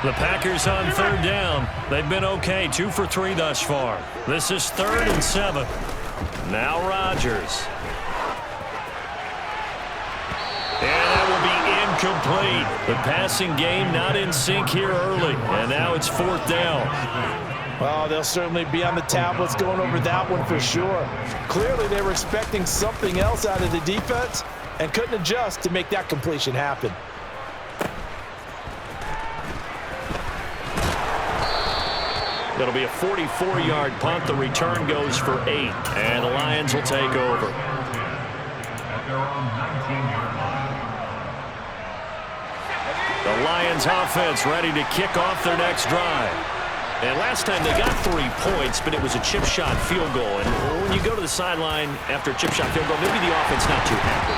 The Packers on third down. They've been okay, 2 for 3 thus far. This is 3rd and 7. Now Rodgers. And that will be incomplete. The passing game not in sync here early. And now it's 4th down. Well, they'll certainly be on the tablets going over that one for sure. Clearly they were expecting something else out of the defense and couldn't adjust to make that completion happen. It'll be a 44-yard punt. The return goes for 8. And the Lions will take over. The Lions offense ready to kick off their next drive. And last time they got 3 points, but it was a chip shot field goal. And when you go to the sideline after a chip shot field goal, maybe the offense not too happy.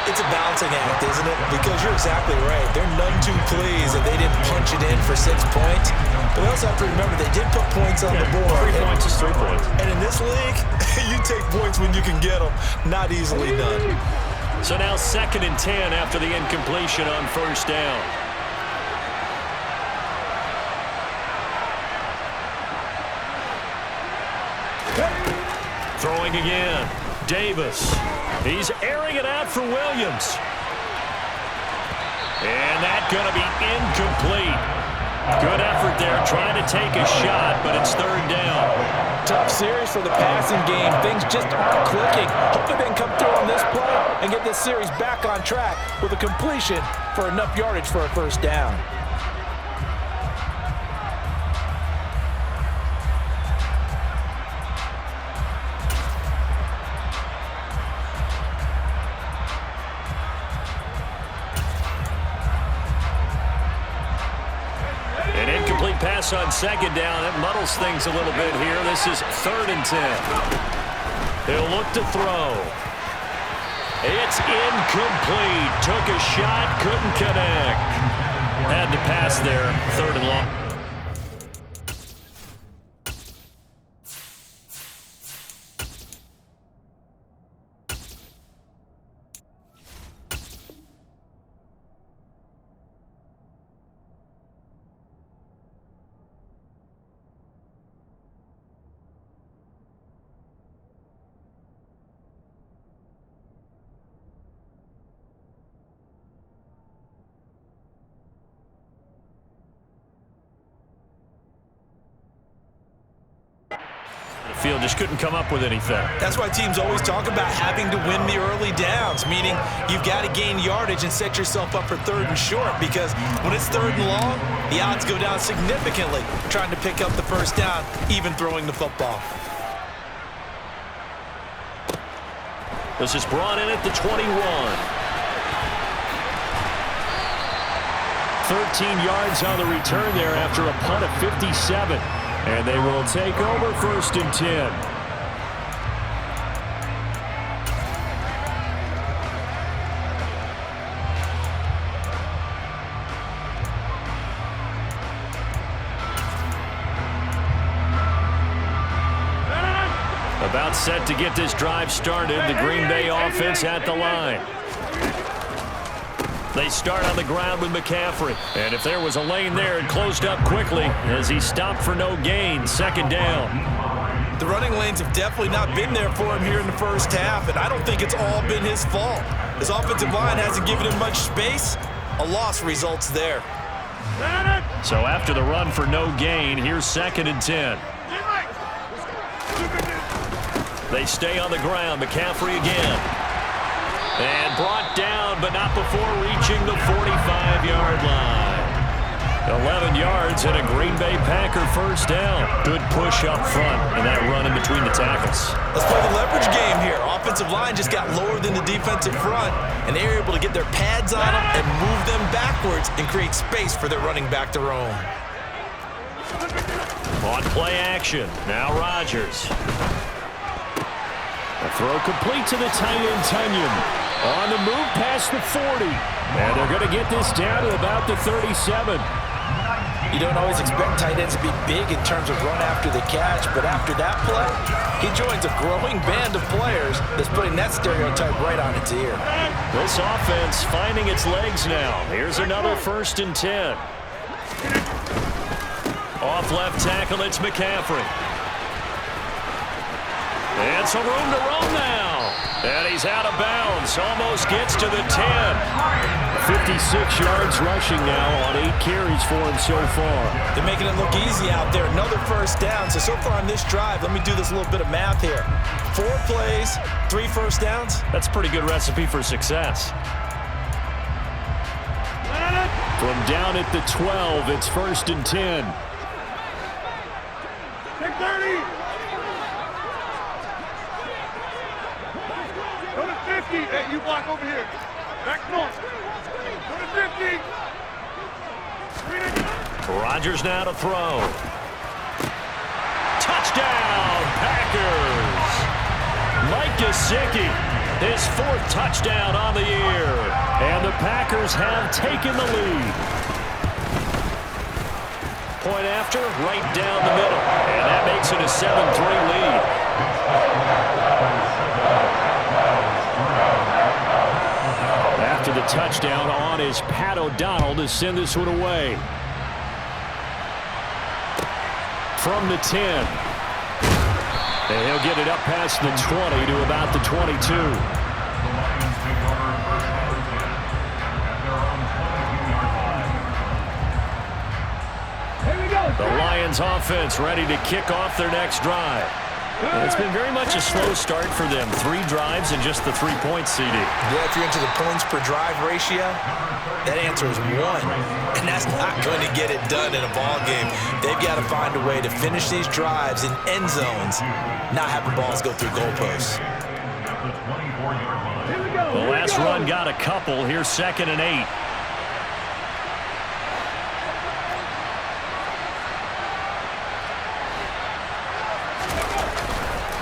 It's a balancing act, isn't it? Because you're exactly right. They're none too pleased that they didn't punch it in for 6 points. But we also have to remember they did put points on the board. 3 points is 3 points. And in this league, you take points when you can get them. Not easily done. So now 2nd and 10 after the incompletion on 1st down. Throwing again. Davis. He's airing it out for Williams. And that's going to be incomplete. Good effort there trying to take a shot, but it's 3rd down. Tough series for the passing game. Things just aren't clicking. Hopefully they can come through on this play and get this series back on track with a completion for enough yardage for a 1st down. Pass on 2nd down. It muddles things a little bit here. This is 3rd and 10. He'll look to throw. It's incomplete. Took a shot, couldn't connect. Had to pass there. 3rd and long. Field just couldn't come up with anything. That's why teams always talk about having to win the early downs, meaning you've got to gain yardage and set yourself up for 3rd and short, because when it's 3rd and long, the odds go down significantly trying to pick up the 1st down, even throwing the football. This is brought in at the 21. 13 yards on the return there after a punt of 57. And they will take over 1st and 10. About set to get this drive started. The Green Bay offense at the line. They start on the ground with McCaffrey. And if there was a lane there, it closed up quickly as he stopped for no gain. 2nd down. The running lanes have definitely not been there for him here in the 1st half, and I don't think it's all been his fault. His offensive line hasn't given him much space. A loss results there. So after the run for no gain, here's 2nd and 10. They stay on the ground. McCaffrey again. And brought down, but not before reaching the 45-yard line. 11 yards and a Green Bay Packer 1st down. Good push up front and that run in between the tackles. Let's play the leverage game here. Offensive line just got lower than the defensive front, and they're able to get their pads on them and move them backwards and create space for their running back to roam. On play action. Now Rodgers. A throw complete to the tight end, Tunyon. On the move past the 40. And they're going to get this down to about the 37. You don't always expect tight ends to be big in terms of run after the catch, but after that play, he joins a growing band of players that's putting that stereotype right on its ear. This offense finding its legs now. Here's another 1st and 10. Off left tackle, it's McCaffrey. And some room to roam now. And he's out of bounds. Almost gets to the 10. 56 yards rushing now on 8 carries for him so far. They're making it look easy out there. Another first down. So far on this drive, let me do this little bit of math here. 4 plays, 3 first downs. That's a pretty good recipe for success. From down at the 12, it's 1st and 10. Take 30. Go to 50. Hey, you block over here. Back north. Go to 50. Rodgers now to throw. Touchdown, Packers. Mike Gesicki, his 4th touchdown on the year. And the Packers have taken the lead. Point after, right down the middle. And that makes it a 7-3 lead. After the touchdown on is Pat O'Donnell to send this one away. From the 10. And he'll get it up past the 20 to about the 22. The Lions offense ready to kick off their next drive. And it's been very much a slow start for them. 3 drives and just the 3 points, CD. Yeah, if you're into the points per drive ratio, that answer is 1. And that's not going to get it done in a ball game. They've got to find a way to finish these drives in end zones, not have the balls go through goalposts. The last run got a couple. Here's 2nd and 8.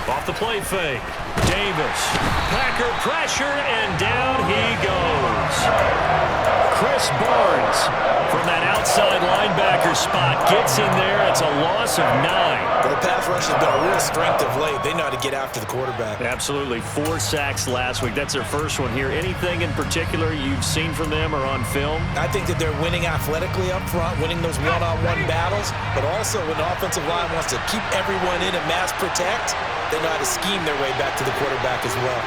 Off the play fake. Davis. Packer pressure, and down he goes. Chris Barnes from that outside linebacker spot gets in there. It's a loss of 9. Well, the pass rush has been a real strength of late. They know how to get after the quarterback. Absolutely. 4 sacks last week. That's their first one here. Anything in particular you've seen from them or on film? I think that they're winning athletically up front, winning those one-on-one battles, but also when the offensive line wants to keep everyone in and mass protect, they know how to scheme their way back to the quarterback as well.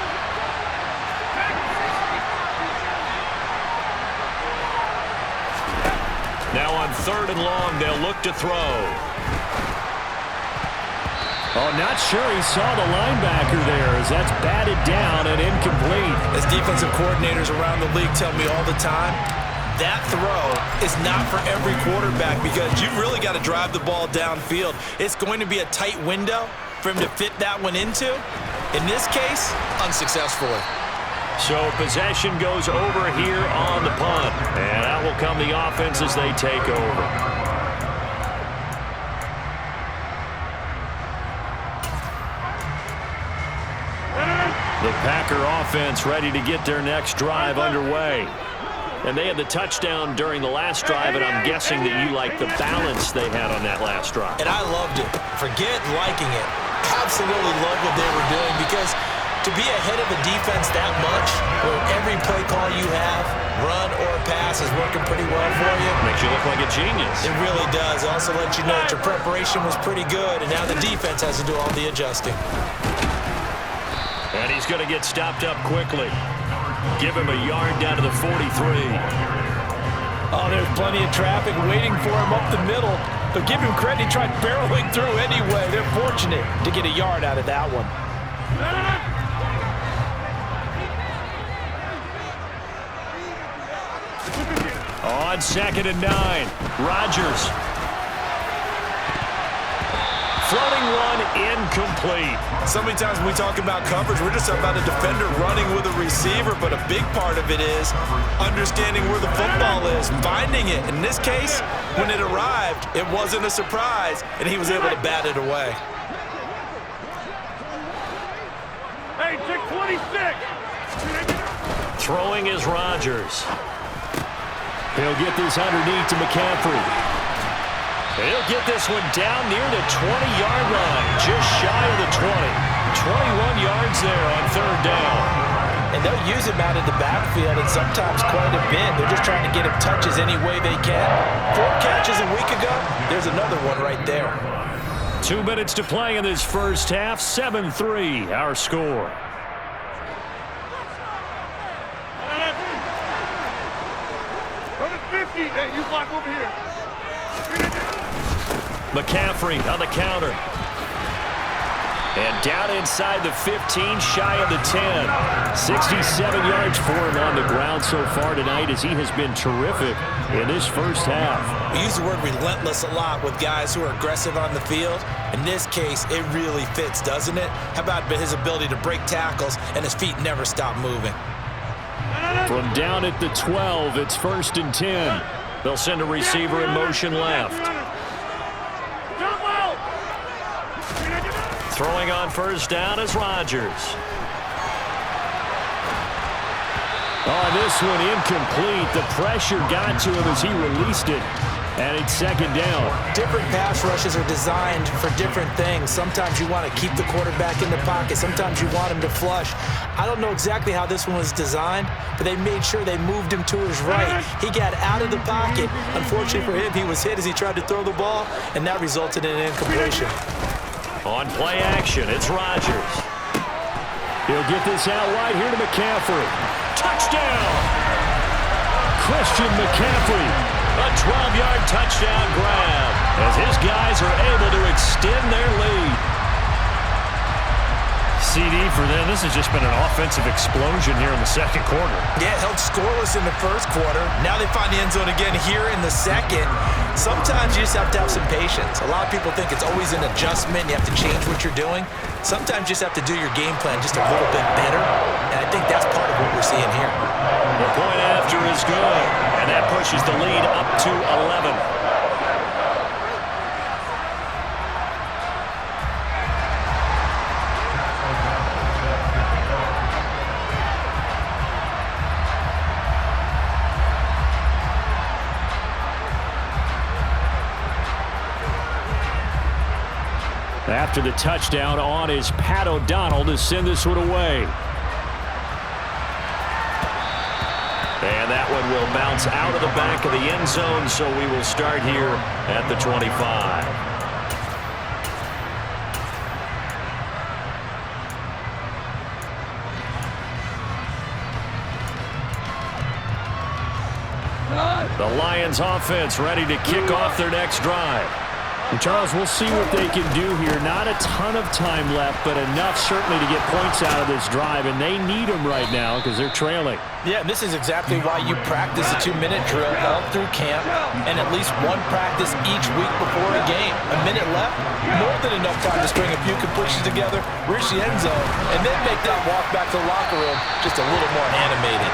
Now on 3rd and long, they'll look to throw. Oh, not sure he saw the linebacker there as that's batted down and incomplete. As defensive coordinators around the league tell me all the time, that throw is not for every quarterback because you've really got to drive the ball downfield. It's going to be a tight window for him to fit that one into. In this case, unsuccessfully. So possession goes over here on the punt. And out will come the offense as they take over. The Packer offense ready to get their next drive underway. And they had the touchdown during the last drive, and I'm guessing that you like the balance they had on that last drive. And I loved it. Forget liking it. Absolutely love what they were doing because to be ahead of a defense that much, where every play call you have, run or pass, is working pretty well for you. Makes you look like a genius. It really does. It also lets you know that your preparation was pretty good, and now the defense has to do all the adjusting. And he's going to get stopped up quickly. Give him a yard down to the 43. Oh, there's plenty of traffic waiting for him up the middle. But give him credit, he tried barreling through anyway. They're fortunate to get a yard out of that one. On 2nd and 9, Rodgers. Floating one, incomplete. So many times when we talk about coverage, we're just talking about a defender running with a receiver, but a big part of it is understanding where the football is, finding it. In this case, when it arrived, it wasn't a surprise, and he was able to bat it away. Hey, take 26. Throwing is Rodgers. He'll get this underneath to McCaffrey. He'll get this one down near the 20-yard line, just shy of the 20. 21 yards there on 3rd down. and they'll use him out of the backfield, and sometimes quite a bit. They're just trying to get him touches any way they can. 4 catches a week ago, there's another one right there. 2 minutes to play in this first half. 7-3, our score. Hey, you block over here. McCaffrey on the counter. And down inside the 15, shy of the 10. 67 yards for him on the ground so far tonight as he has been terrific in this first half. We use the word relentless a lot with guys who are aggressive on the field. In this case, it really fits, doesn't it? How about his ability to break tackles and his feet never stop moving? From down at the 12, it's 1st and 10. They'll send a receiver in motion left. Throwing on first down is Rodgers. Oh, this one incomplete. The pressure got to him as he released it. And it's 2nd down. Different pass rushes are designed for different things. Sometimes you want to keep the quarterback in the pocket. Sometimes you want him to flush. I don't know exactly how this one was designed, but they made sure they moved him to his right. He got out of the pocket. Unfortunately for him, he was hit as he tried to throw the ball, and that resulted in an incompletion. On play action, it's Rodgers. He'll get this out wide here to McCaffrey. Touchdown! Christian McCaffrey. A 12-yard touchdown grab as his guys are able to extend their lead. CD for them, this has just been an offensive explosion here in the second quarter. Yeah, held scoreless in the first quarter. Now they find the end zone again here in the second. Sometimes you just have to have some patience. A lot of people think it's always an adjustment. You have to change what you're doing. Sometimes you just have to do your game plan just a little bit better. And I think that's part of what we're seeing here. The point after is good, and that pushes the lead up to 11. After the touchdown on is Pat O'Donnell to send this one away. And that one will bounce out of the back of the end zone, so we will start here at the 25. The Lions offense ready to kick off their next drive. And Charles, we'll see what they can do here. Not a ton of time left, but enough certainly to get points out of this drive, and they need them right now because they're trailing. Yeah, this is exactly why you practice a 2-minute drill all through camp and at least one practice each week before a game. A minute left, more than enough time to string a few completions together, reach the end zone, and then make that walk back to the locker room just a little more animated.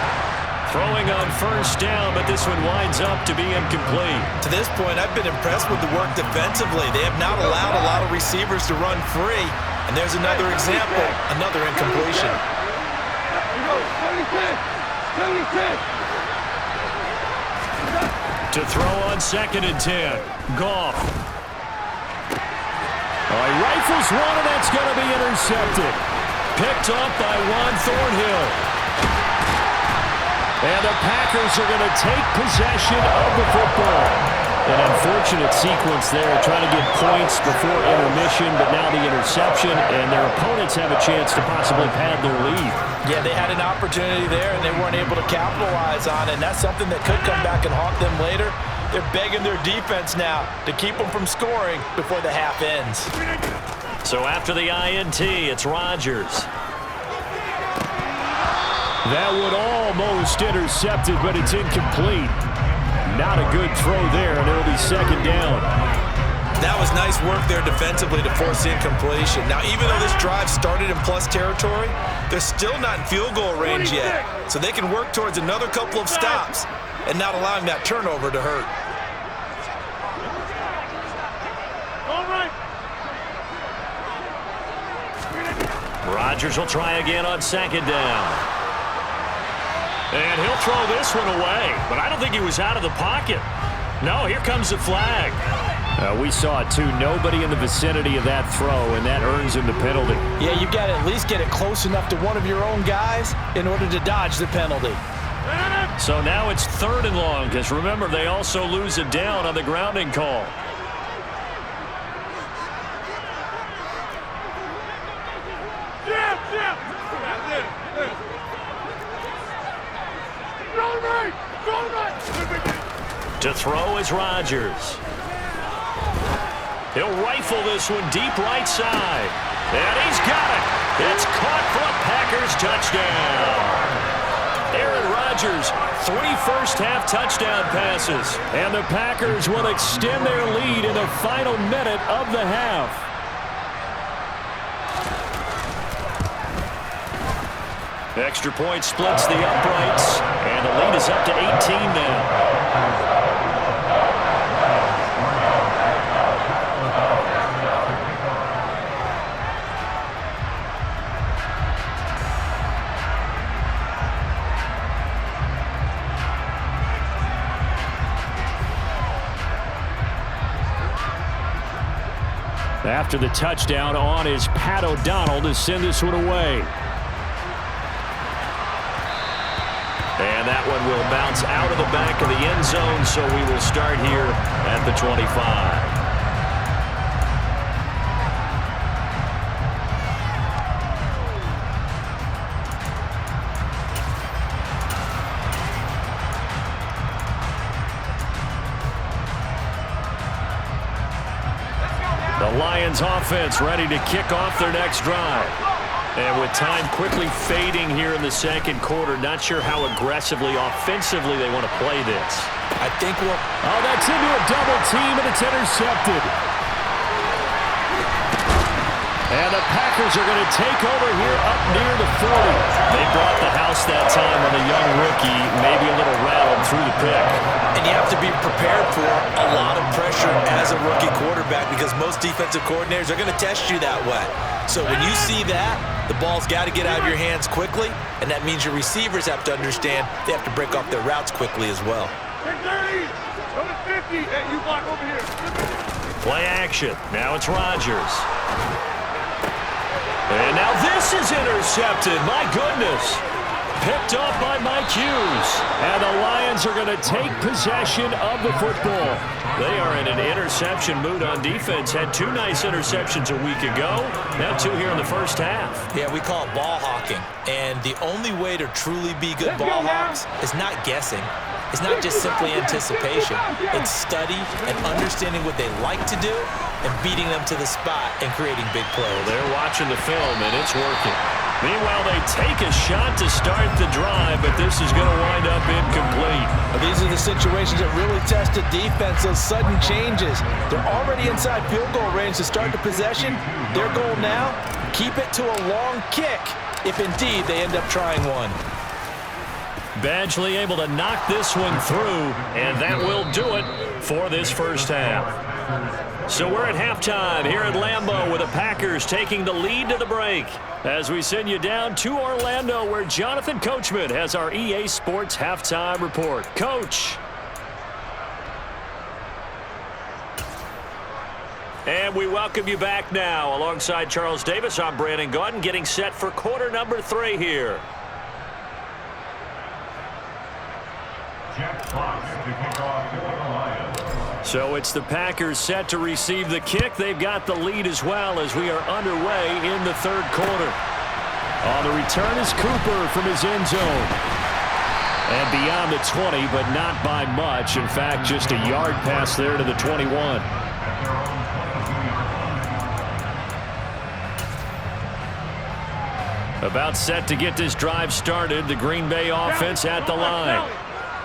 Throwing on first down, but this one winds up to be incomplete. To this point, I've been impressed with the work defensively. They have not allowed a lot of receivers to run free. And there's another example, another incompletion. To throw on 2nd and 10. Goff. He rifles one, and that's going to be intercepted. Picked up by Juan Thornhill. And the Packers are going to take possession of the football. An unfortunate sequence there, trying to get points before intermission, but now the interception, and their opponents have a chance to possibly pad their lead. Yeah, they had an opportunity there, and they weren't able to capitalize on it, and that's something that could come back and haunt them later. They're begging their defense now to keep them from scoring before the half ends. So after the INT, it's Rodgers. That one almost intercepted, but it's incomplete. Not a good throw there, and it'll be 2nd down. That was nice work there defensively to force the incompletion. Now, even though this drive started in plus territory, they're still not in field goal range yet. So they can work towards another couple of stops and not allowing that turnover to hurt. Rodgers will try again on 2nd down. And he'll throw this one away, but I don't think he was out of the pocket. No, here comes the flag. We saw it too. Nobody in the vicinity of that throw, and that earns him the penalty. Yeah, you've got to at least get it close enough to one of your own guys in order to dodge the penalty. So now it's 3rd and long, because remember, they also lose a down on the grounding call. To throw is Rodgers. He'll rifle this one deep right side. And he's got it. It's caught for a Packers touchdown. Aaron Rodgers, 3 first-half touchdown passes. And the Packers will extend their lead in the final minute of the half. Extra point splits the uprights, and the lead is up to 18 now. After the touchdown, on is Pat O'Donnell to send this one away. And that one will bounce out of the back of the end zone, so we will start here at the 25. The Lions offense ready to kick off their next drive. And with time quickly fading here in the second quarter, not sure how aggressively, offensively they want to play this. I think we'll... Oh, that's into a double team, and it's intercepted. And the Packers are going to take over here up near the 40. They brought the house that time on the young rookie, maybe a little rattled through the pick. And you have to be prepared for a lot of pressure as a rookie quarterback because most defensive coordinators are going to test you that way. So when you see that, the ball's got to get out of your hands quickly, and that means your receivers have to understand they have to break off their routes quickly as well. 30, go to 50, hey, you block over here. Play action. Now it's Rodgers. And now this is intercepted. My goodness. Picked off by Mike Hughes. And the Lions are going to take possession of the football. They are in an interception mood on defense. Had 2 nice interceptions a week ago. Now 2 here in the first half. Yeah, we call it ball hawking. And the only way to truly be good ball hawks is not guessing. It's not just simply anticipation. It's study and understanding what they like to do and beating them to the spot and creating big plays. They're watching the film, and it's working. Meanwhile, they take a shot to start the drive, but this is going to wind up incomplete. These are the situations that really test the defense, those sudden changes. They're already inside field goal range to start the possession. Their goal now, keep it to a long kick, if indeed they end up trying one. Badgley able to knock this one through, and that will do it for this first half. So we're at halftime here at Lambeau with the Packers taking the lead to the break as we send you down to Orlando where Jonathan Coachman has our EA Sports halftime report. Coach. And we welcome you back now. Alongside Charles Davis, I'm Brandon Gaudin getting set for quarter number 3 here. So it's the Packers set to receive the kick. They've got the lead as well as we are underway in the third quarter. On the return is Cooper from his end zone. And beyond the 20, but not by much. In fact, just a yard pass there to the 21. About set to get this drive started. The Green Bay offense at the line.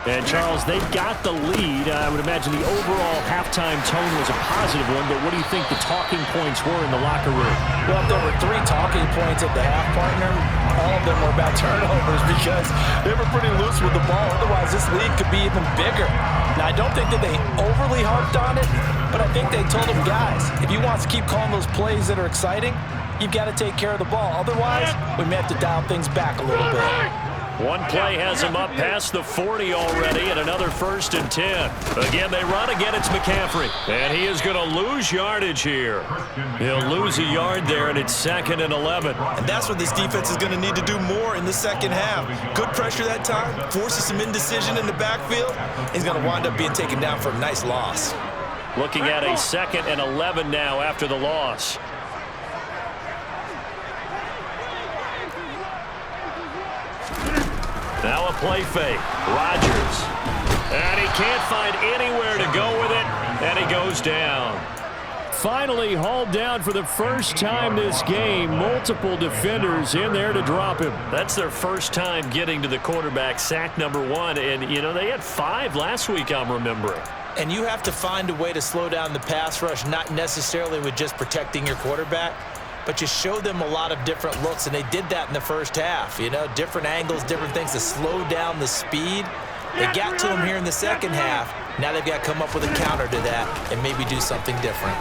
And, Charles, they've got the lead. I would imagine the overall halftime tone was a positive one, but what do you think the talking points were in the locker room? Well, if there were 3 talking points at the half, partner, all of them were about turnovers because they were pretty loose with the ball. Otherwise, this lead could be even bigger. Now, I don't think that they overly harped on it, but I think they told them, guys, if you want to keep calling those plays that are exciting, you've got to take care of the ball. Otherwise, we may have to dial things back a little bit. One play has him up past the 40 already, and another 1st and 10. Again, they run. Again, it's McCaffrey. And he is going to lose yardage here. He'll lose a yard there, and it's 2nd and 11. And that's what this defense is going to need to do more in the second half. Good pressure that time, forces some indecision in the backfield. He's going to wind up being taken down for a nice loss. Looking at a 2nd and 11 now after the loss. Now a play fake. Rodgers. And he can't find anywhere to go with it, and he goes down. Finally hauled down for the first time this game. Multiple defenders in there to drop him. That's their first time getting to the quarterback, sack number 1. And, you know, they had 5 last week, I'm remembering. And you have to find a way to slow down the pass rush, not necessarily with just protecting your quarterback, but you show them a lot of different looks, and they did that in the first half. You know, different angles, different things to slow down the speed. They got to him here in the second half. Now they've got to come up with a counter to that and maybe do something different.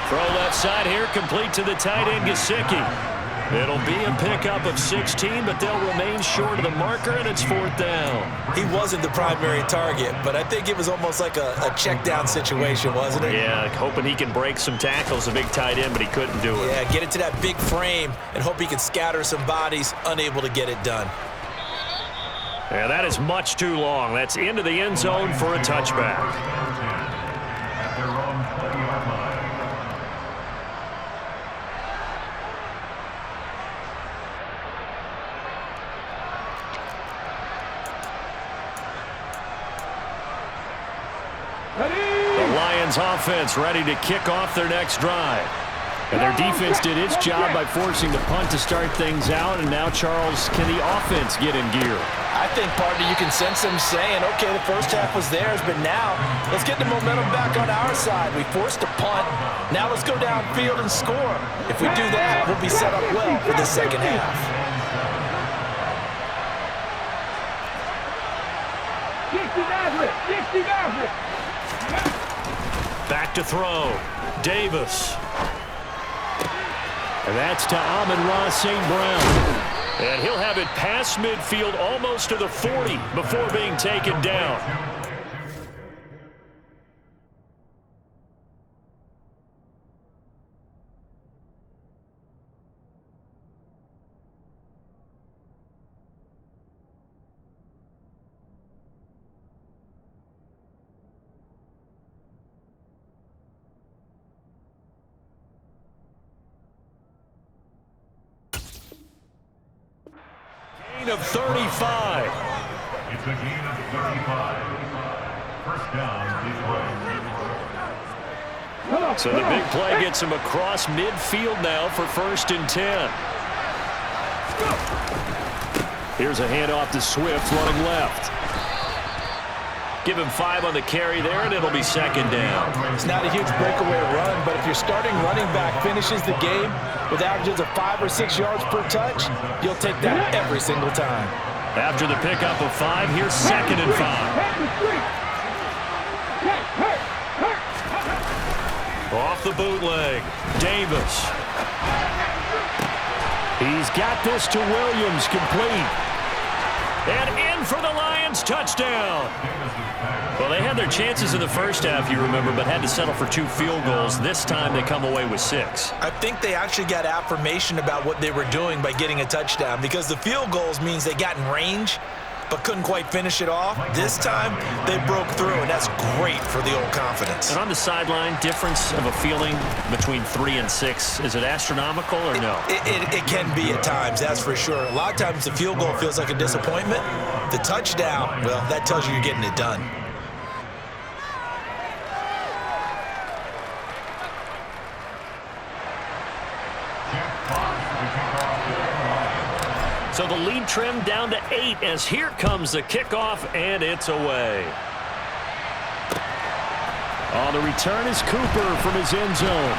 Throw left side here, complete to the tight end, Gesicki. It'll be a pickup of 16, but they'll remain short of the marker, and it's 4th down. He wasn't the primary target, but I think it was almost like a check down situation, wasn't it? Yeah, hoping he can break some tackles, a big tight end, but he couldn't do it. Yeah, get it to that big frame and hope he can scatter some bodies, unable to get it done. Yeah, that is much too long. That's into the end zone for a touchback. The Lions offense ready to kick off their next drive. And their defense did its job by forcing the punt to start things out. And now, Charles, can the offense get in gear? I think, partner, you can sense them saying, okay, the first half was theirs, but now let's get the momentum back on our side. We forced a punt. Now let's go downfield and score. If we do that, we'll be set up well for the second half. Back to throw. Davis. And that's to Amon-Ra St. Brown. And he'll have it past midfield almost to the 40 before being taken down. Of 35. It's a gain of 35. First down is So the big play gets him across midfield now for 1st and 10. Here's a handoff to Swift running left. Give him 5 on the carry there, and it'll be 2nd down. It's not a huge breakaway run, but if your starting running back finishes the game with averages of 5 or 6 yards per touch, you'll take that every single time. After the pickup of 5, here's 2nd and 5. Off the bootleg, Davis. He's got this to Williams, complete. And in for the Lions, touchdown. Well, they had their chances in the first half, you remember, but had to settle for 2 field goals. This time they come away with 6. I think they actually got affirmation about what they were doing by getting a touchdown, because the field goals means they got in range but couldn't quite finish it off. This time they broke through, and that's great for the old confidence. And on the sideline, difference of a feeling between 3 and 6, is it astronomical or no? It can be at times, that's for sure. A lot of times the field goal feels like a disappointment. The touchdown, well, that tells you you're getting it done. So the lead trimmed down to 8 as here comes the kickoff, and it's away. On the return is Cooper from his end zone.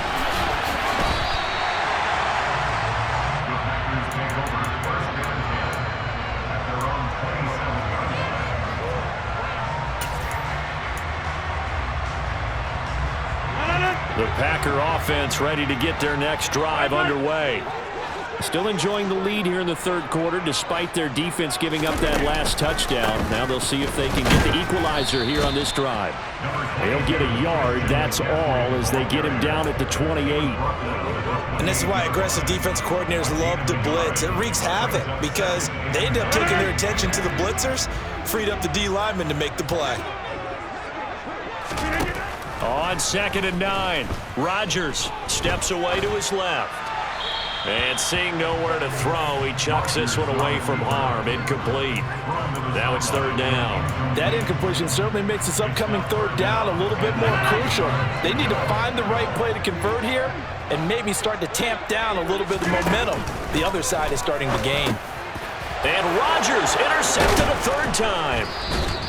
The Packer offense ready to get their next drive underway. Still enjoying the lead here in the third quarter despite their defense giving up that last touchdown. Now they'll see if they can get the equalizer here on this drive. They'll get a yard, that's all, as they get him down at the 28. And this is why aggressive defense coordinators love to blitz. It wreaks havoc because they end up taking their attention to the blitzers, freed up the D lineman to make the play. On 2nd and 9, Rodgers steps away to his left. And seeing nowhere to throw, he chucks this one away from harm. Incomplete. Now it's 3rd down. That incompletion certainly makes this upcoming 3rd down a little bit more crucial. They need to find the right play to convert here and maybe start to tamp down a little bit of momentum the other side is starting to gain. And Rodgers intercepted a 3rd time.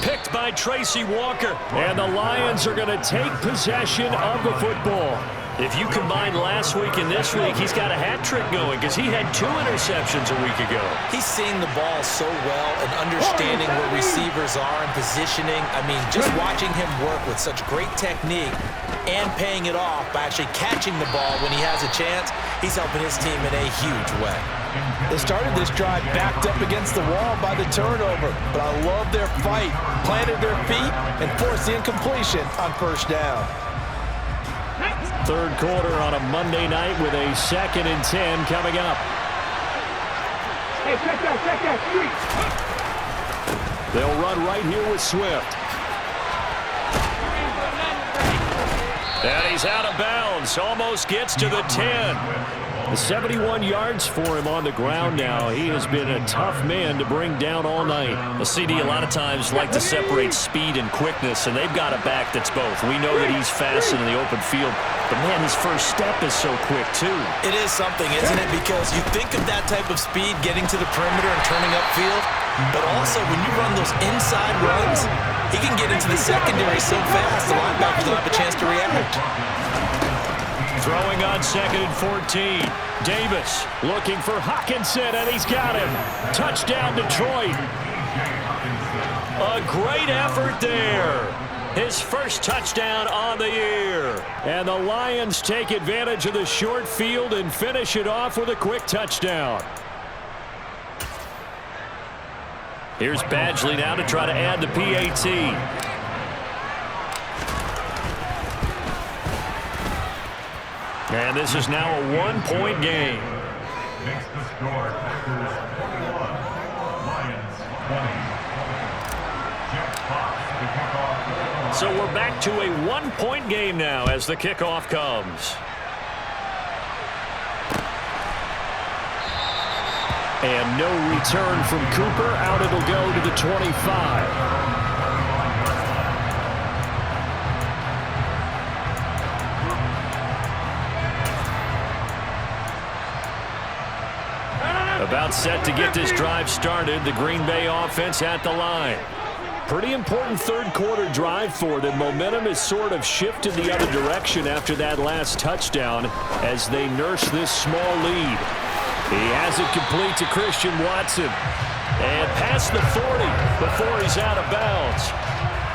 Picked by Tracy Walker. And the Lions are going to take possession of the football. If you combine last week and this week, he's got a hat trick going because he had 2 interceptions a week ago. He's seeing the ball so well and understanding where receivers are and positioning. I mean, just watching him work with such great technique and paying it off by actually catching the ball when he has a chance, he's helping his team in a huge way. They started this drive backed up against the wall by the turnover, but I love their fight, planted their feet, and forced the incompletion on 1st down. Third quarter on a Monday night with a 2nd and 10 coming up. Hey, check that street. They'll run right here with Swift. And he's out of bounds. Almost gets to the 10. 71 yards for him on the ground now. He has been a tough man to bring down all night. The CD a lot of times like to separate speed and quickness, and they've got a back that's both. We know that he's fast in the open field, but, man, his first step is so quick, too. It is something, isn't it? Because you think of that type of speed getting to the perimeter and turning upfield, but also when you run those inside runs, he can get into the secondary so fast the linebackers don't have a chance to react. Throwing on 2nd and 14. Davis looking for Hockenson, and he's got him. Touchdown, Detroit. A great effort there. His first touchdown on the year. And the Lions take advantage of the short field and finish it off with a quick touchdown. Here's Badgley now to try to add the PAT. And this is now a 1-point game. Makes the score Packers 41, Lions 20. Jeff Fox, the kickoff. So we're back to a 1-point game now as the kickoff comes. And no return from Cooper. Out it'll go to the 25. About set to get this drive started. The Green Bay offense at the line. Pretty important third quarter drive for them. Momentum has sort of shifted the other direction after that last touchdown as they nurse this small lead. He has it complete to Christian Watson. And past the 40 before he's out of bounds.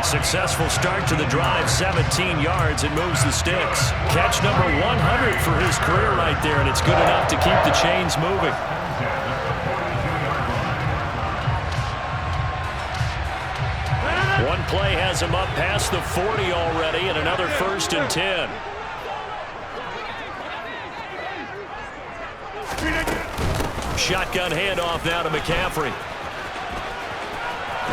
Successful start to the drive, 17 yards, and moves the sticks. Catch number 100 for his career right there, and it's good enough to keep the chains moving. One play has him up past the 40 already, and another 1st and 10. Shotgun handoff now to McCaffrey.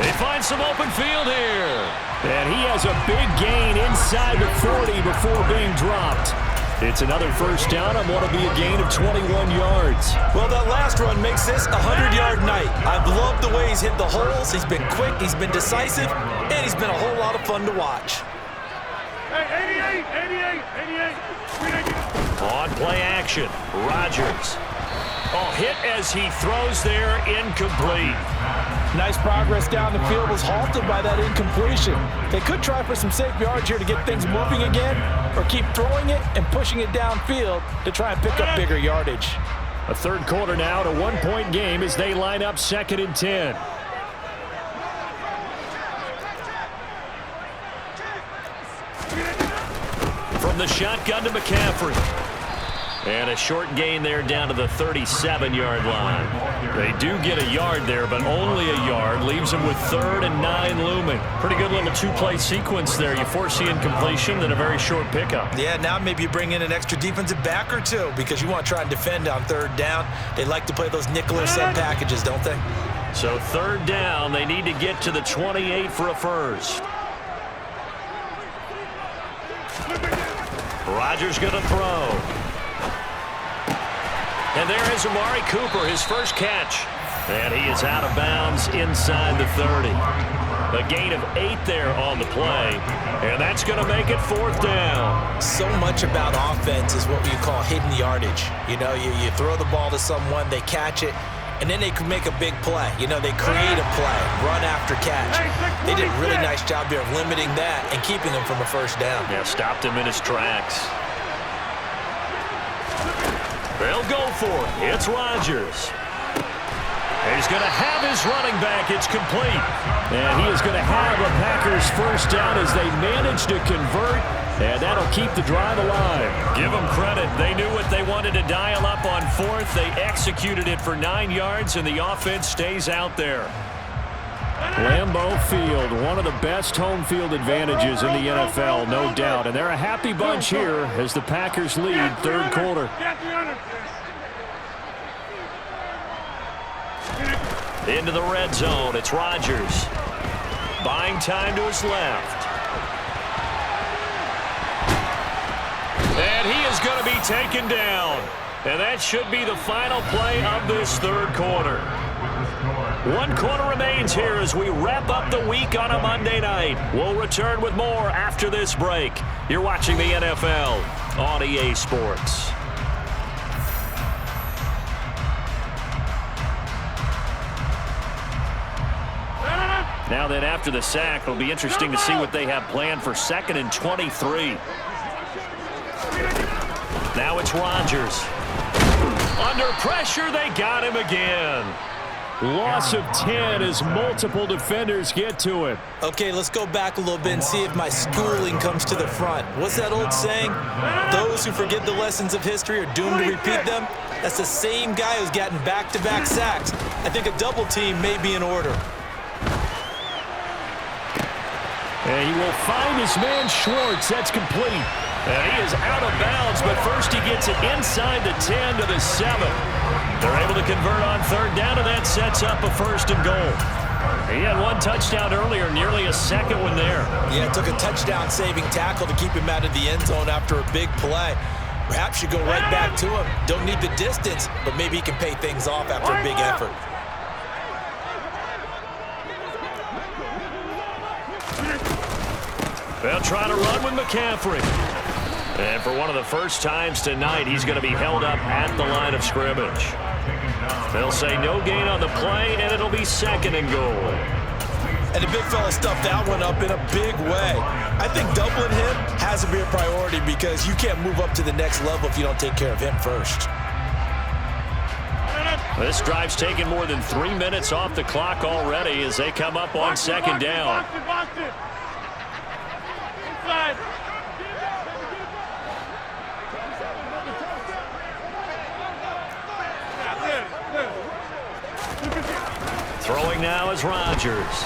They find some open field here. And he has a big gain inside the 40 before being dropped. It's another 1st down on what will be a gain of 21 yards. Well, that last run makes this a 100-yard night. I've loved the way he's hit the holes. He's been quick, he's been decisive, and he's been a whole lot of fun to watch. Hey, 88. On play action, Rodgers. Oh, hit as he throws there, incomplete. Nice progress down the field was halted by that incompletion. They could try for some safe yards here to get things moving again, or keep throwing it and pushing it downfield to try and pick up bigger yardage. A third quarter now, to 1-point game as they line up 2nd and 10. From the shotgun to McCaffrey. And a short gain there down to the 37-yard line. They do get a yard there, but only a yard. Leaves them with 3rd and 9 looming. Pretty good little two-play sequence there. You force the incompletion, then a very short pickup. Yeah, now maybe you bring in an extra defensive back or two because you want to try and defend on 3rd down. They like to play those nickel or sub packages, don't they? So 3rd down, they need to get to the 28 for a first. Rodgers going to throw. And there is Amari Cooper, his first catch. And he is out of bounds inside the 30. A gain of 8 there on the play. And that's going to make it 4th down. So much about offense is what we call hidden yardage. You know, you throw the ball to someone, they catch it, and then they can make a big play. You know, they create a play, run after catch. They did a really nice job here of limiting that and keeping him from a first down. Yeah, stopped him in his tracks. They'll go for it. It's Rodgers. He's going to have his running back. It's complete. And he is going to have a Packers first down as they manage to convert. And that'll keep the drive alive. Give them credit. They knew what they wanted to dial up on 4th. They executed it for 9 yards, and the offense stays out there. Lambeau Field, one of the best home field advantages in the NFL, no doubt. And they're a happy bunch here as the Packers lead 3rd quarter. Into the red zone. It's Rodgers. Buying time to his left. And he is going to be taken down. And that should be the final play of this 3rd quarter. 1 quarter remains here as we wrap up the week on a Monday night. We'll return with more after this break. You're watching the NFL on EA Sports. Now then, after the sack, it'll be interesting to see what they have planned for 2nd and 23. Now it's Rodgers. Under pressure, they got him again. Loss of 10 as multiple defenders get to him. Okay, let's go back a little bit and see if my schooling comes to the front. What's that old saying? Those who forget the lessons of history are doomed to repeat them. That's the same guy who's gotten back-to-back sacks. I think a double team may be in order. And he will find his man Schwartz. That's complete. And he is out of bounds, but first he gets it inside the 10 to the 7. They're able to convert on 3rd down, and that sets up a 1st and goal. He had 1 touchdown earlier, nearly a 2nd one there. Yeah, it took a touchdown-saving tackle to keep him out of the end zone after a big play. Perhaps you go right back to him. Don't need the distance, but maybe he can pay things off after a big effort. They'll try to run with McCaffrey. And for one of the first times tonight, he's going to be held up at the line of scrimmage. They'll say no gain on the play, and it'll be 2nd and goal. And the big fella stuffed that one up in a big way. I think doubling him has to be a priority because you can't move up to the next level if you don't take care of him first. This drive's taken more than 3 minutes off the clock already as they come up on 2nd down. Throwing now is Rodgers.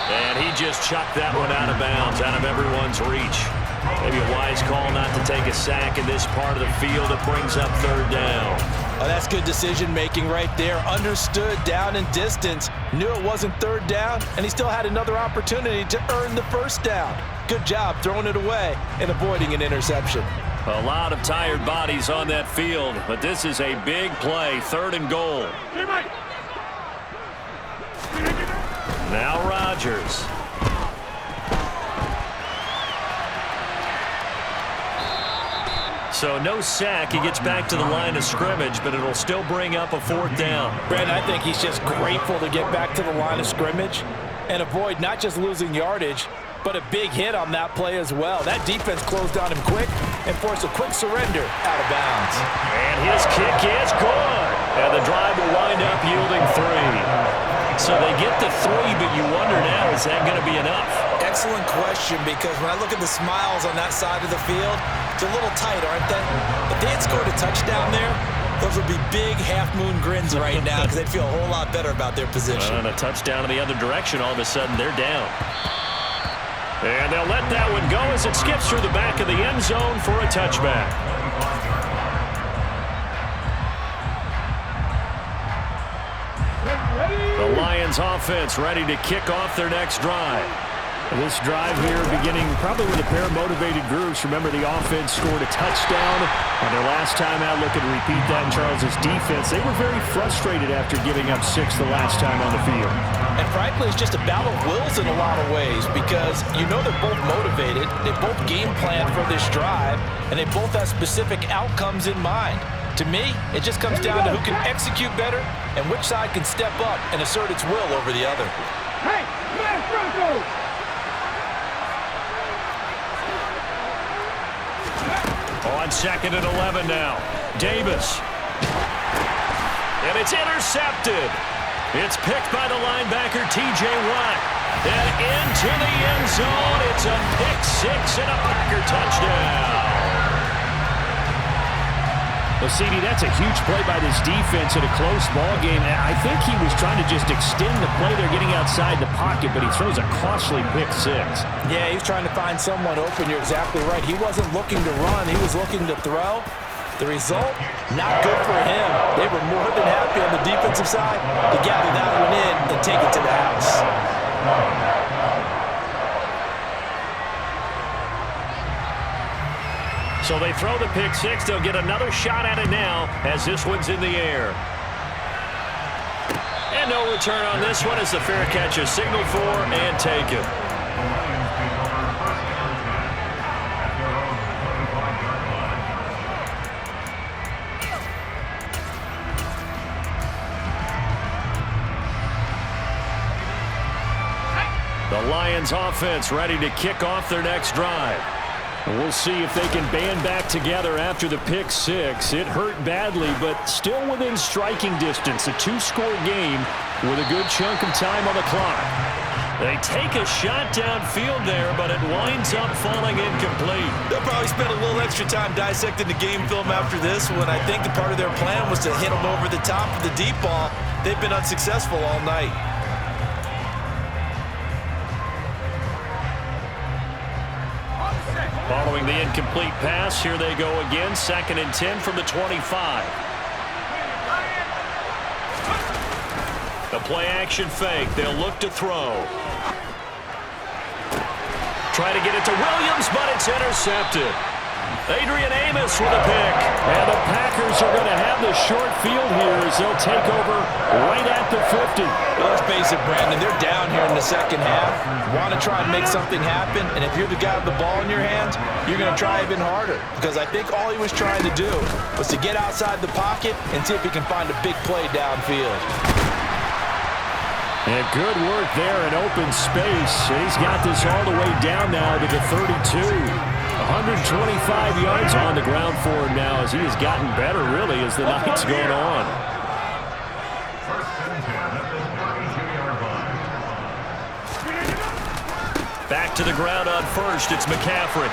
And he just chucked that one out of bounds, out of everyone's reach. Maybe a wise call not to take a sack in this part of the field. It brings up 3rd down. Oh, that's good decision-making right there. Understood down and distance. Knew it wasn't 3rd down, and he still had another opportunity to earn the 1st down. Good job throwing it away and avoiding an interception. A lot of tired bodies on that field, but this is a big play, 3rd and goal. Now Rodgers. So no sack. He gets back to the line of scrimmage, but it'll still bring up a 4th down. Brandon, I think he's just grateful to get back to the line of scrimmage and avoid not just losing yardage, but a big hit on that play as well. That defense closed on him quick and forced a quick surrender out of bounds. And his kick is good. And the drive will wind up yielding 3. So they get the 3, but you wonder now, is that going to be enough? excellent question, because when I look at the smiles on that side of the field, it's a little tight, aren't they? If they had scored a touchdown there, those would be big half-moon grins right now because they'd feel a whole lot better about their position. And a touchdown in the other direction, all of a sudden they're down. And they'll let that one go as it skips through the back of the end zone for a touchback. The Lions offense ready to kick off their next drive. This drive here beginning probably with a pair of motivated groups. Remember, the offense scored a touchdown on their last time out. Looking to repeat that in Charles's defense. They were very frustrated after giving up 6 the last time on the field. And frankly, it's just a battle of wills in a lot of ways, because you know they're both motivated. They both game plan for this drive, and they both have specific outcomes in mind. To me, it just comes down to who can execute better and which side can step up and assert its will over the other. Hey, smash Bronco! On 2nd and 11 now. Davis. And it's intercepted. It's picked by the linebacker, T.J. Watt. And into the end zone. It's a pick 6 and a Packer touchdown. Well, CD, that's a huge play by this defense in a close ball game. I think he was trying to just extend the play. They're getting outside the pocket, but he throws a costly pick 6. Yeah, he's trying to find someone open. You're exactly right. He wasn't looking to run. He was looking to throw. The result, not good for him. They were more than happy on the defensive side to gather that one in and take it to the house. So they throw the pick 6. They'll get another shot at it now as this one's in the air. And no return on this one as the fair catch is signaled for and taken. The Lions offense ready to kick off their next drive. We'll see if they can band back together after the pick 6. It hurt badly, but still within striking distance. A 2-score game with a good chunk of time on the clock. They take a shot downfield there, but it winds up falling incomplete. They'll probably spend a little extra time dissecting the game film after this one. I think the part of their plan was to hit them over the top of the deep ball. They've been unsuccessful all night. Following the incomplete pass, here they go again. 2nd and 10 from the 25. The play-action fake. They'll look to throw. Try to get it to Williams, but it's intercepted. Adrian Amos with a pick. And the Packers are going to have the short field here as they'll take over right at the 50. Well, let's face it, Brandon, they're down here in the second half. Want to try and make something happen, and if you're the guy with the ball in your hands, you're going to try even harder, because I think all he was trying to do was to get outside the pocket and see if he can find a big play downfield. And good work there in open space. And he's got this all the way down now to the 32. 125 yards on the ground for him now as he has gotten better, really, as the night's going on. Back to the ground on first. It's McCaffrey.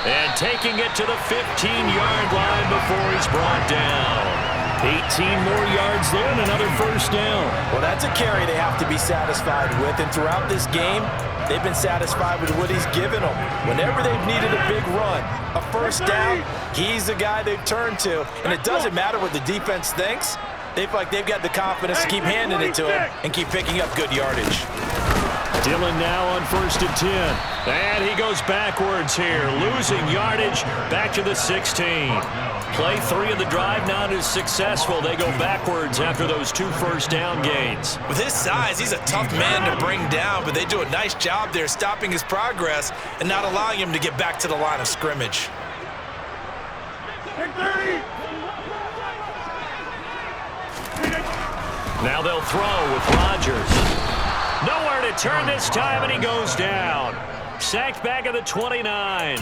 And taking it to the 15-yard line before he's brought down. 18 more yards there and another first down. Well, that's a carry they have to be satisfied with, and throughout this game, they've been satisfied with what he's given them. Whenever they've needed a big run, a first down, he's the guy they've turned to, and it doesn't matter what the defense thinks. They feel like they've got the confidence to keep handing it to him and keep picking up good yardage. Dillon now on 1st and 10. And he goes backwards here, losing yardage back to the 16. Play 3 of the drive not as successful. They go backwards after those 2 first down gains. With his size, he's a tough man to bring down, but they do a nice job there stopping his progress and not allowing him to get back to the line of scrimmage. Now they'll throw with Rodgers. Nowhere to turn this time, and he goes down. Sacked back at the 29.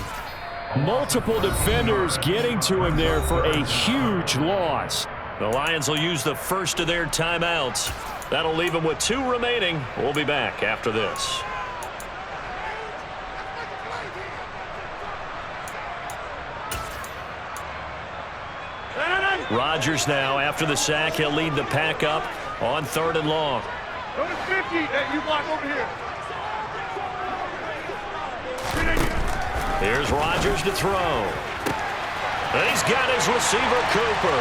Multiple defenders getting to him there for a huge loss. The Lions will use the first of their timeouts. That'll leave him with 2 remaining. We'll be back after this. Rodgers now, after the sack, he'll lead the pack up on 3rd and long. Go to 50. Hey, you block over here. Here's Rodgers to throw. And he's got his receiver, Cooper.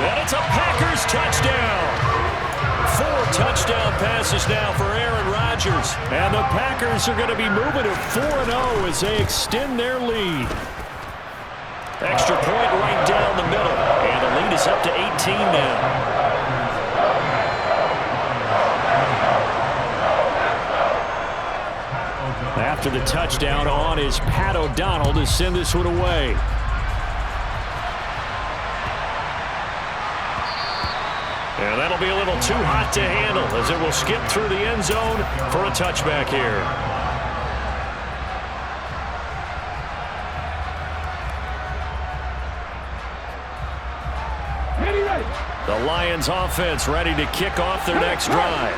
And it's a Packers touchdown. 4 touchdown passes now for Aaron Rodgers. And the Packers are going to be moving to 4-0 as they extend their lead. Extra point right down the middle. And the lead is up to 18 now. After the touchdown on is Pat O'Donnell to send this one away. And that'll be a little too hot to handle as it will skip through the end zone for a touchback here. The Lions offense ready to kick off their next drive.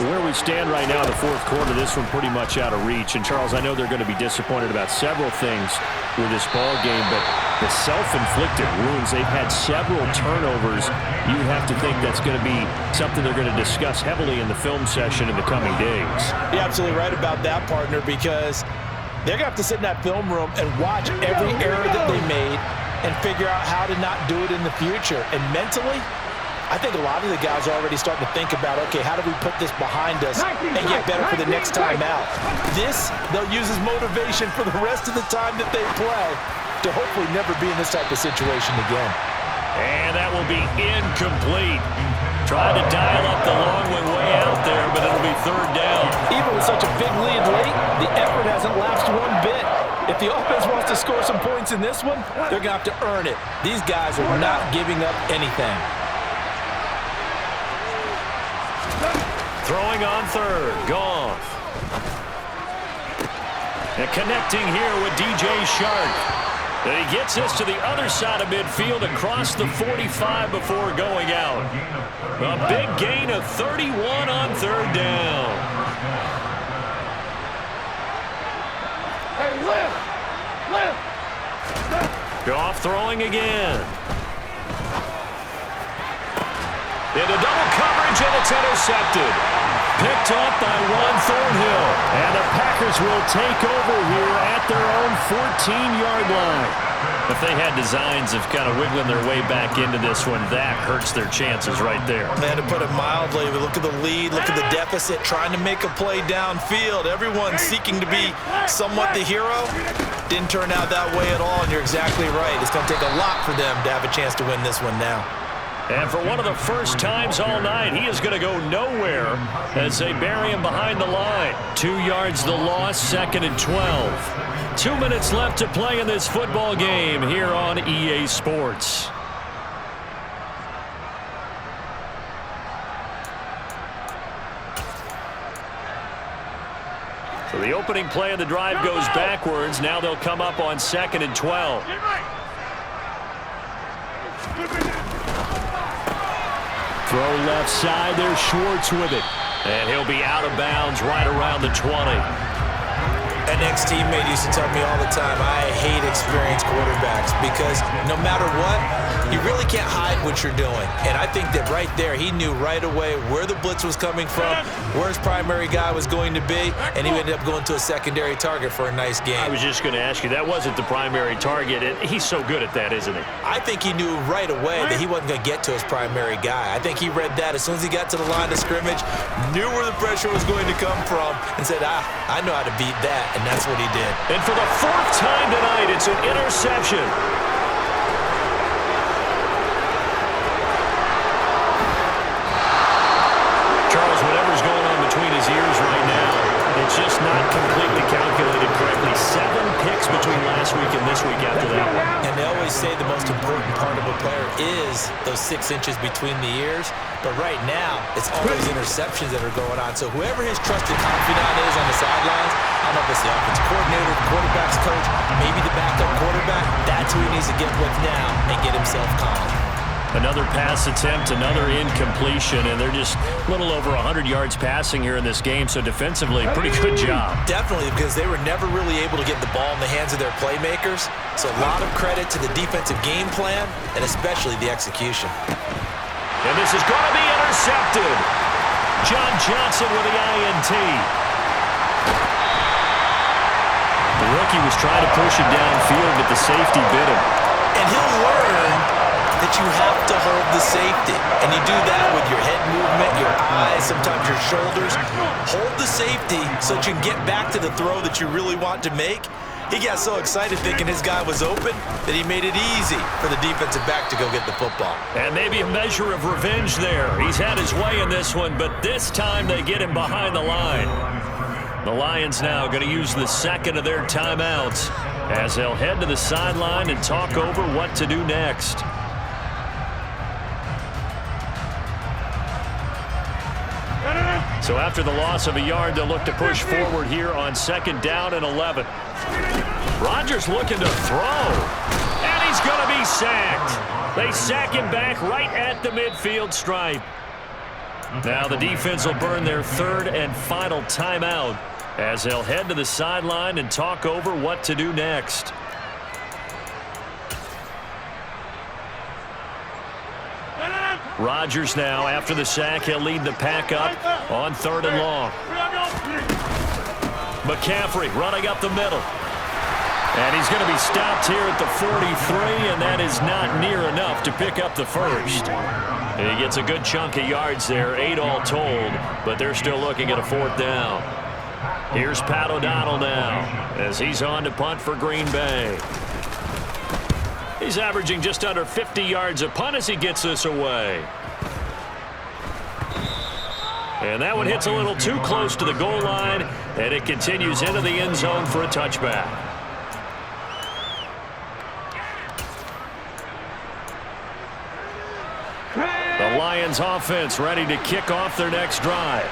Where we stand right now in the 4th quarter, this one pretty much out of reach. And, Charles, I know they're going to be disappointed about several things with this ball game, but the self-inflicted wounds, they've had several turnovers. You have to think that's going to be something they're going to discuss heavily in the film session in the coming days. You're absolutely right about that, partner, because they're going to have to sit in that film room and watch every error that they made and figure out how to not do it in the future. And mentally, I think a lot of the guys are already starting to think about, okay, how do we put this behind us and get better for the next time out? This, they'll use as motivation for the rest of the time that they play to hopefully never be in this type of situation again. And that will be incomplete. Trying to dial up the long one way out there, but it'll be 3rd down. Even with such a big lead late, the effort hasn't lapsed one bit. If the offense wants to score some points in this one, they're going to have to earn it. These guys are not giving up anything. Throwing on 3rd, Goff. And connecting here with DJ Shark. And he gets us to the other side of midfield across the 45 before going out. A big gain of 31 on 3rd down. Hey, lift. Goff throwing again. Into double coverage, and it's intercepted. Picked up by Juan Thornhill. And the Packers will take over here at their own 14-yard line. If they had designs of kind of wiggling their way back into this one, that hurts their chances right there. Man, to put it mildly, we look at the lead, look at the deficit, trying to make a play downfield. Everyone seeking to be somewhat the hero. Didn't turn out that way at all, and you're exactly right. It's going to take a lot for them to have a chance to win this one now. And for one of the first times all night, he is going to go nowhere as they bury him behind the line. 2 yards the loss, 2nd and 12. 2 minutes left to play in this football game here on EA Sports. So the opening play of the drive goes backwards. Now they'll come up on 2nd and 12. Throw left side, there's Schwartz with it. And he'll be out of bounds right around the 20. An ex-teammate used to tell me all the time, I hate experienced quarterbacks because no matter what, you really can't hide what you're doing. And I think that right there, he knew right away where the blitz was coming from, where his primary guy was going to be, and he ended up going to a secondary target for a nice game. I was just going to ask you, that wasn't the primary target. He's so good at that, isn't he? I think he knew right away that he wasn't going to get to his primary guy. I think he read that as soon as he got to the line of scrimmage, knew where the pressure was going to come from, and said, I know how to beat that, and that's what he did. And for the 4th time tonight, it's an interception. Charles, whatever's going on between his ears right now, it's just not completely calculated correctly. 7 picks between last week and this week after that one. And they always say the most important part of a player is those 6 inches between the ears. But right now, it's all those interceptions that are going on. So whoever his trusted confidant is on the sidelines, I don't know if it's the offensive coordinator, the quarterback's coach, maybe the backup quarterback, that's who he needs to get with now and get himself calm. Another pass attempt, another incompletion, and they're just a little over 100 yards passing here in this game, so defensively, pretty good job. Definitely, because they were never really able to get the ball in the hands of their playmakers. So a lot of credit to the defensive game plan, and especially the execution. And this is going to be intercepted. John Johnson with the INT. The rookie was trying to push it downfield, but the safety bit him. And he'll learn that you have to hold the safety. And you do that with your head movement, your eyes, sometimes your shoulders. Hold the safety so that you can get back to the throw that you really want to make. He got so excited thinking his guy was open that he made it easy for the defensive back to go get the football. And maybe a measure of revenge there. He's had his way in this one, but this time they get him behind the line. The Lions now going to use the second of their timeouts as they'll head to the sideline and talk over what to do next. So after the loss of a yard, they'll look to push forward here on 2nd down and 11. Rodgers looking to throw, and he's going to be sacked. They sack him back right at the midfield stripe. Now the defense will burn their 3rd and final timeout as they'll head to the sideline and talk over what to do next. Rodgers now, after the sack, he'll lead the pack up on 3rd and long. McCaffrey running up the middle. And he's going to be stopped here at the 43, and that is not near enough to pick up the first. And he gets a good chunk of yards there, 8 all told, but they're still looking at a 4th down. Here's Pat O'Donnell now as he's on to punt for Green Bay. He's averaging just under 50 yards a punt as he gets this away. And that one hits a little too close to the goal line, and it continues into the end zone for a touchback. The Lions offense ready to kick off their next drive.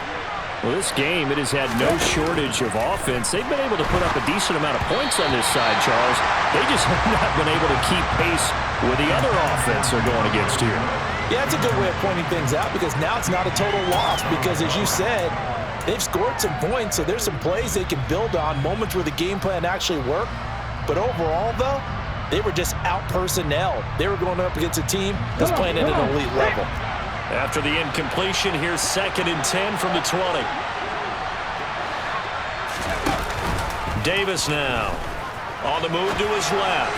Well, this game, it has had no shortage of offense. They've been able to put up a decent amount of points on this side, Charles. They just have not been able to keep pace with the other offense they're going against here. Yeah, it's a good way of pointing things out because now it's not a total loss because, as you said, they've scored some points, so there's some plays they can build on, moments where the game plan actually worked. But overall, though, they were just out-personnel. They were going up against a team that's playing at an elite level. After the incompletion, here's 2nd and 10 from the 20. Davis now on the move to his left.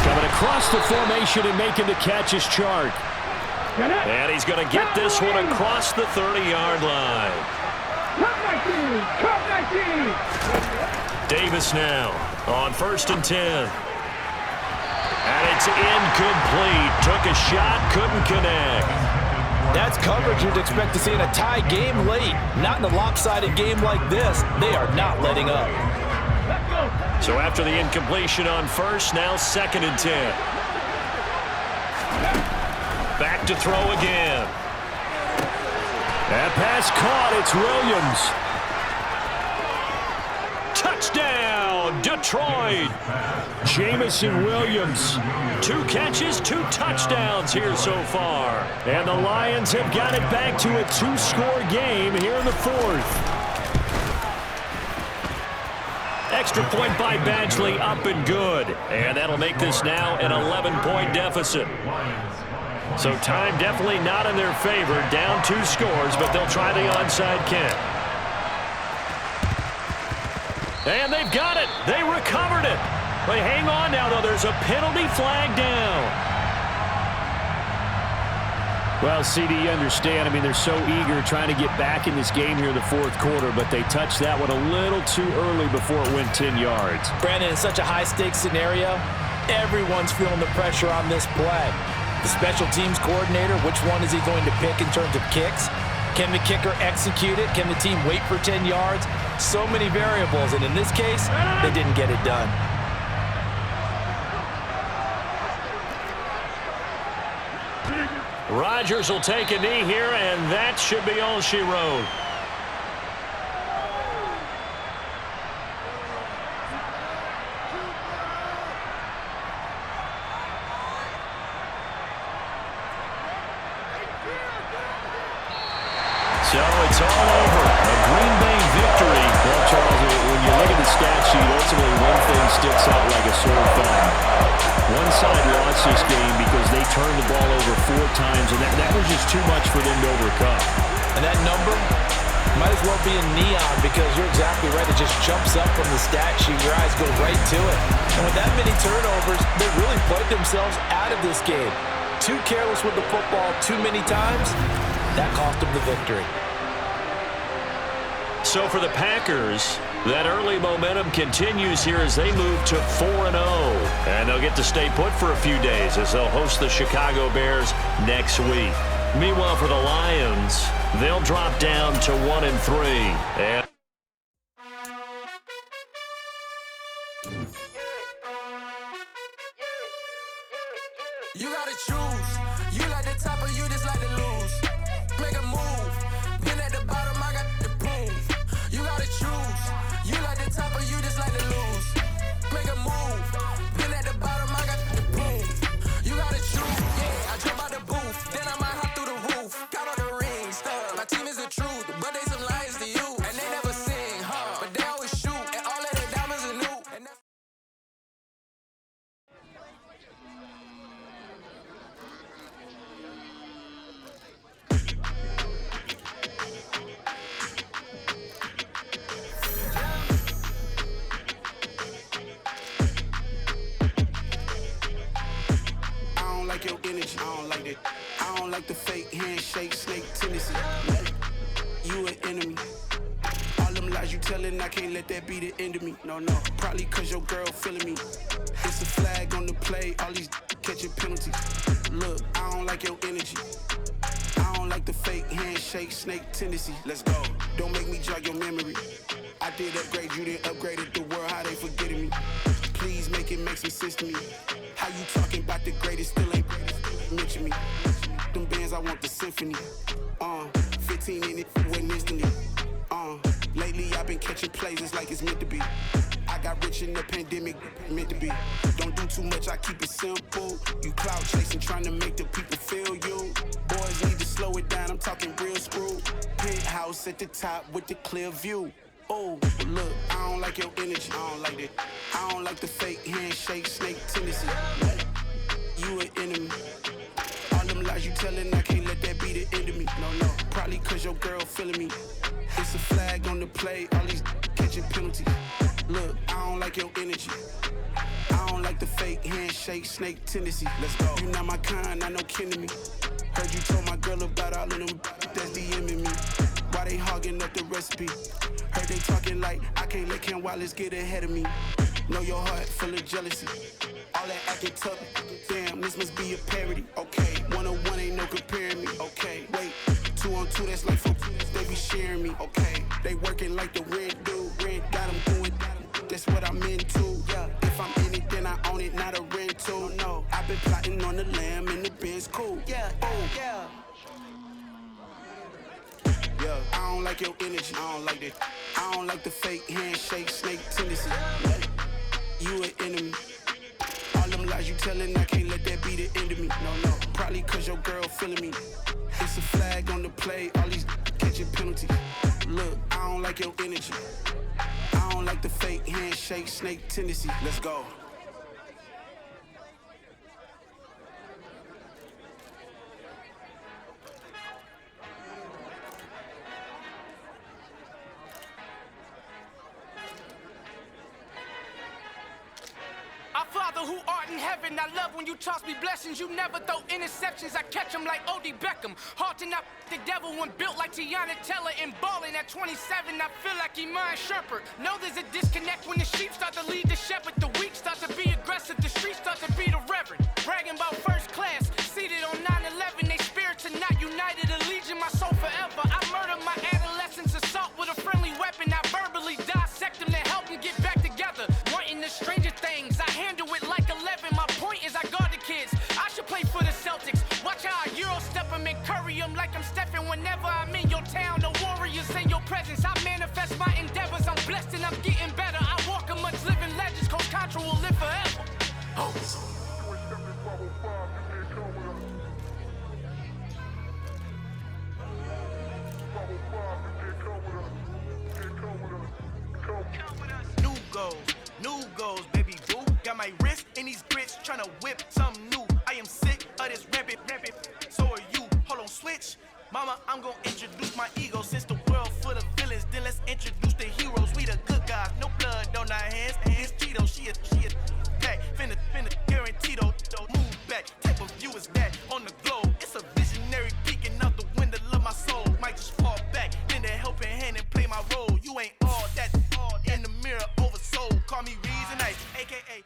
Coming across the formation and making the catch is Chark. And he's going to get this one across the 30-yard line. Davis now on 1st and 10. And it's incomplete. Took a shot, couldn't connect. That's coverage you'd expect to see in a tie game late. Not in a lopsided game like this. They are not letting up. So after the incompletion on 1st, now 2nd and 10. Back to throw again. That pass caught. It's Williams. Touchdown, Detroit. Jamison Williams. 2 catches, 2 touchdowns here so far. And the Lions have got it back to a 2-score game here in the 4th. Extra point by Badgley, up and good. And that'll make this now an 11-point deficit. So time definitely not in their favor. Down 2 scores, but they'll try the onside kick. And they've got it. They recovered it. They hang on now, though. There's a penalty flag down. Well, CD, you understand. I mean, they're so eager trying to get back in this game here in the 4th quarter, but they touched that one a little too early before it went 10 yards. Brandon, in such a high-stakes scenario, everyone's feeling the pressure on this play. The special teams coordinator, which one is he going to pick in terms of kicks? Can the kicker execute it? Can the team wait for 10 yards? So many variables, and in this case, they didn't get it done. Rodgers will take a knee here, and that should be all she wrote. So it's all over. A Green Bay victory. Well, Charles, when you look at the stat sheet, ultimately one thing sticks out like a sore thumb. One side lost this game because they turned the ball over 4 times, and that was just too much for them to overcome. And that number might as well be in neon because you're exactly right. It just jumps up from the stat sheet. Your eyes go right to it. And with that many turnovers, they really played themselves out of this game. Too careless with the football too many times. That cost them the victory. So for the Packers, that early momentum continues here as they move to 4-0. And they'll get to stay put for a few days as they'll host the Chicago Bears next week. Meanwhile, for the Lions, they'll drop down to 1-3. And you gotta choose. You like the top or you just like to lose. Make a move. Been at the bottom, I got the proof. You gotta choose. You like the top or you just like to lose. Make a move. Been at the bottom, I got the proof. You gotta choose. Yeah, I jump out the booth. Then I might hop through the roof. Got all the rings, stuff. My team is the truth, but they some liars to you. And they never sing, but they always shoot. And all of their diamonds are new. And that's like your energy, I don't like that. I don't like the fake handshake, snake tendency. You an enemy. All them lies you telling, I can't let that be the end of me. No, probably cause your girl feeling me. It's a flag on the play, all these catching penalties. Look, I don't like your energy. I don't like the fake handshake, snake tendency. Let's go. Don't make me jog your memory. I did upgrade, you didn't upgrade it. The world, how they forgetting me. Please make it make some sense to me. How you talking about the greatest, still ain't mention me. Them bands, I want the symphony. 15 in it, wasn't instantly. Lately I've been catching plays, it's like it's meant to be. I got rich in the pandemic, meant to be. Don't do too much, I keep it simple. You clout chasing, trying to make the people feel you. Boys need to slow it down, I'm talking real screw. Penthouse at the top with the clear view. Oh, look, I don't like your energy, I don't like that. I don't like the fake handshake, snake tendency. You an enemy. All them lies you telling, I can't let that be the end of me. No, probably cause your girl feeling me. It's a flag on the play, all these catching penalties. Look, I don't like your energy. I don't like the fake handshake, snake tendency. Let's go. You not my kind, not no kin to me. Heard you told my girl about all of them that's DMing me. Why they hogging up the recipe? Heard they talking like I can't let Ken Wallace get ahead of me. Know your heart full of jealousy. All that acting tough, damn, this must be a parody. Okay, 1-on-1 ain't no comparing me. Okay, wait, 2-on-2 that's like for they be sharing me. Okay, they working like the rent dude. Rent got them doing, that's what I'm into. Yeah, if I'm in it, then I own it, not a rental. No, I've been plotting on the lamb and the Benz cool. Yeah, oh, yeah. Yeah, I don't like your energy, I don't like that. I don't like the fake handshake, snake tendency. You an enemy. All them lies you telling, I can't let that be the end of me. No, probably cause your girl feeling me. It's a flag on the play, all these catching penalties. Look, I don't like your energy. I don't like the fake handshake, snake tendency. Let's go. Our Father who art in heaven, I love when you toss me blessings. You never throw interceptions, I catch them like O.D. Beckham. Hard to knock the devil when built like Tiana Teller and balling at 27. I feel like Iman Shumpert. Know there's a disconnect when the sheep start to lead the shepherd. The weak start to be aggressive, the streets start to be the reverend. Bragging about first class, seated on 9/11. They spirits are not united, a legion, my soul forever. I murder my adolescence, assault with a friendly weapon. I verbally dissect them to help them get back together. Wanting the stranger things, I handle it like 11. My point is I guard the kids. I should play for the Celtics. Watch how I Euro step them and curry them like I'm stepping. Whenever I'm in your town, the warriors in your presence. I manifest my endeavors. I'm blessed and I'm getting better. I walk amongst living legends. Coach Contra will live forever. Oh. New goals, baby boo. Got my wrist in these grits, tryna whip something new. I am sick of this rampant. So are you. Hold on, switch. Mama, I'm gonna introduce my ego. Since the world full of villains, then let's introduce the heroes. We the good guys, no blood on our hands. Hands Cheeto, she a pack. Finna guarantee though. Move back, type of view is that on the globe. It's a visionary peeking out the window of my soul. Might just fall back, lend a helping hand and play my role. You ain't all that, all in the mirror oversold. Call me Reason Ice, aka.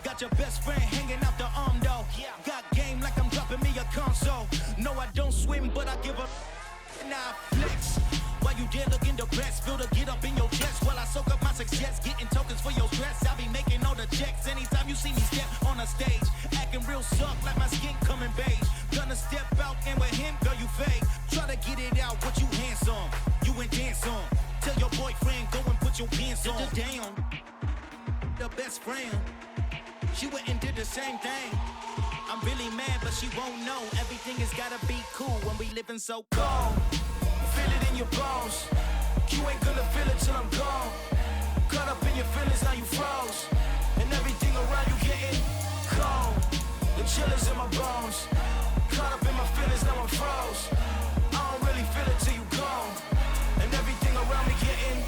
Got your best friend hanging out the arm though. Got game like I'm dropping me a console. No, I don't swim, but I give a now flex. While you there looking depressed, feel the get up in your chest while I soak up my success, getting tokens for your stress. I be making all the checks anytime you see me step on a stage, acting real soft like my skin coming beige. Gonna step out and with him, girl, you fake. Try to get it out, what you handsome, you ain't dance on. Tell your boyfriend go and put your pants on. Down, the best friend. She went and did the same thing. I'm really mad, but she won't know. Everything has gotta be cool when we living so cold. Feel it in your bones. You ain't gonna feel it till I'm gone. Caught up in your feelings, now you froze. And everything around you getting cold. The chill is in my bones. Caught up in my feelings, now I'm froze. I don't really feel it till you gone. And everything around me getting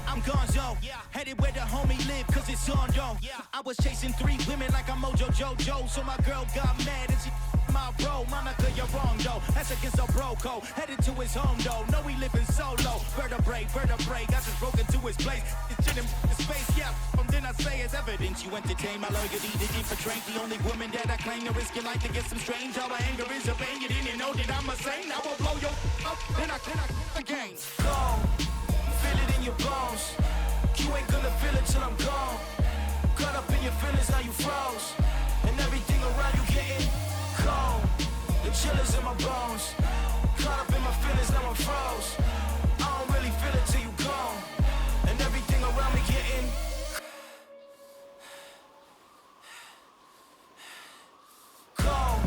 I'm gonzo, headed where the homie live, cause it's on though. I was chasing 3 women like I'm Mojo Jojo, so my girl got mad and she my bro. Monica, you're wrong though, that's against a bro code. Headed to his home though, no we living solo. Vertebrae, got just broken to his place. It's chillin' in space, from then I say it's evidence. You entertain my loyalty, did you portray the only woman that I claim to risk your life to get some strange. All my anger is a pain, you didn't know that I'm a saint. Now I'll blow your up, then I again. Go. Feel it in your bones. You ain't gonna feel it till I'm gone. Caught up in your feelings, now you froze. And everything around you getting cold. The chill is in my bones. Caught up in my feelings, now I'm froze. I don't really feel it till you gone. And everything around me getting cold.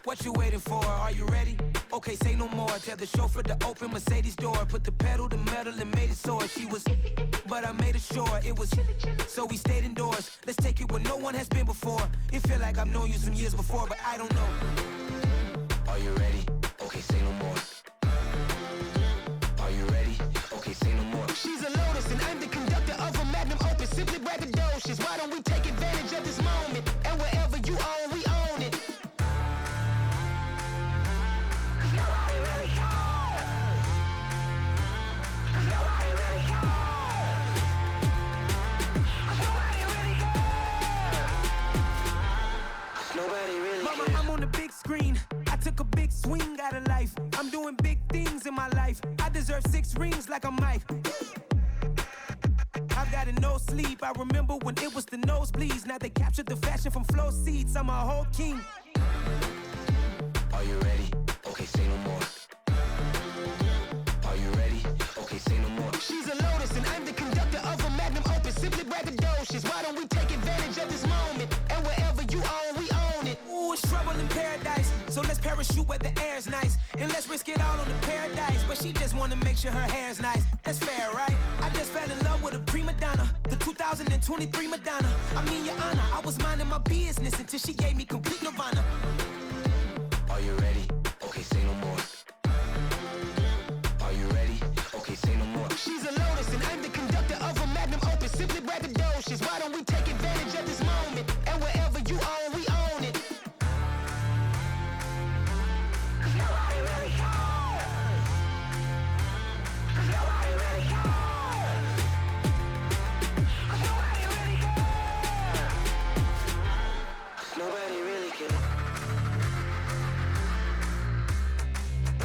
What you waiting for? Are you ready? Okay, say no more. Tell the chauffeur to open Mercedes door. Put the pedal to metal and made it soar. She was, but I made it sure it was. So we stayed indoors. Let's take it where no one has been before. It feel like I've known you some years before, but I don't know. Are you ready? Okay, say no more. Are you ready? Okay, say no more. She's a Lotus and I'm the conductor of a Magnum Opus. Simply braggadocious. Why don't we take advantage of this moment? And wherever you own, we own it. Mama, I'm on the big screen. I took a big swing out of life. I'm doing big things in my life. I deserve 6 rings like I'm Mike. I've got no sleep. I remember when it was the nosebleeds. Now they captured the fashion from flow seats. I'm a whole king. Are you ready? Okay, say no more. Are you ready? Okay, say no more. She's a Lotus and I'm the conductor of a Magnum Opus. Simply braggadocious. Why don't we take advantage of this moment? And wherever you own, we own it. Ooh, it's trouble in paradise. So let's parachute where the air's nice. And let's risk it all on the paradise. But she just wanna make sure her hair's nice. That's fair, right? I just fell in love with a prima donna. The 2023 Madonna. I mean, your honor, I was minding my business until she gave me complete nirvana.